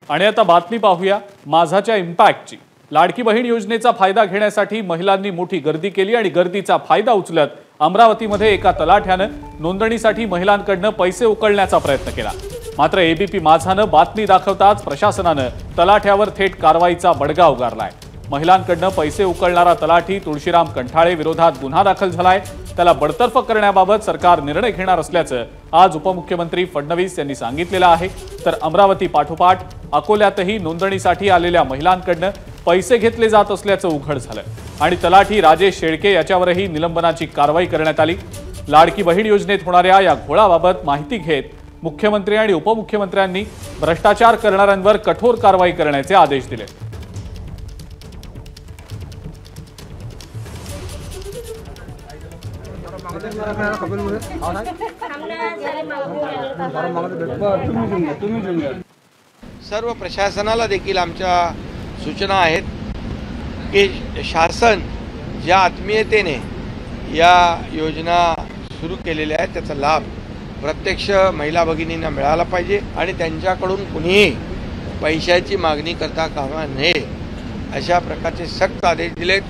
आणि आता बातमी पाहूया माझाच्या इम्पॅक्टची। लाडकी बहीण योजनेचा फायदा घेण्यासाठी महिलांनी मोठी गर्दी केली आणि गर्दीचा फायदा उचलत अमरावतीमध्ये एका तलाठ्यानं नोंदणीसाठी महिलांकडून पैसे उकळण्याचा प्रयत्न केला। मात्र एबीपी माझानं बातमी दाखवताच प्रशासनानं तलाठ्यावर थेट कारवाईचा बडगा उगारलाय। महिलांकडून पैसे उकळणारा तलाठी तुळशीराम कंठाळे विरोधात गुन्हा दाखल झालाय। त्याला बडतर्फ करण्याबाबत सरकार निर्णय घेणार असल्याचं आज उपमुख्यमंत्री फडणवीस यांनी सांगितलेलं आहे। तर अमरावती पाठोपाठ अकोल्यातही नोंदणीसाठी आलेल्या महिलांकडून पैसे घेतले जात असल्याचं उघड झालं आणि तलाठी राजेश शेळके याच्यावरही निलंबनाची कारवाई करण्यात आली। लाडकी बहीण योजनेत होणाऱ्या या घोळाबाबत माहिती घेत मुख्यमंत्री आणि उपमुख्यमंत्र्यांनी भ्रष्टाचार करणाऱ्यांवर कठोर कारवाई करण्याचे आदेश दिले। सर्व प्रशासनाला देखील आमच्या सूचना आहेत की शासन ज्या आत्मीयतेने या योजना सुरू केलेल्या आहेत त्याचा लाभ प्रत्यक्ष महिला भगिनींना मिळाला पाहिजे आणि त्यांच्याकडून कुणीही पैशाची मागणी करता कामा नये अशा प्रकारचे सक्त आदेश दिलेत।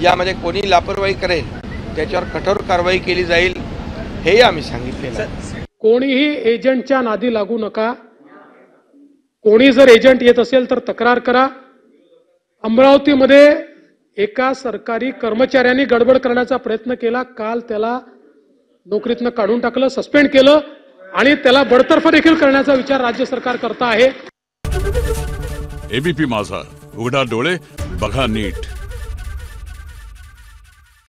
यामध्ये कोणी लापरवाही करेल त्याच्यावर कठोर कारवाई केली जाईल हेही आम्ही सांगितलेलं आहे। कोणीही एजंटच्या नादी लागू नका। कोणी जर एजंट येत असेल तर तक्रार करा। अमरावतीमध्ये एका सरकारी कर्मचाऱ्यांनी गडबड करण्याचा प्रयत्न केला। काल त्याला नोकरीतनं काढून टाकलं, सस्पेंड केलं आणि त्याला बडतर्फ देखील करण्याचा विचार राज्य सरकार करत आहे। एबीपी माझा, उघडा डोळे बघा नीट।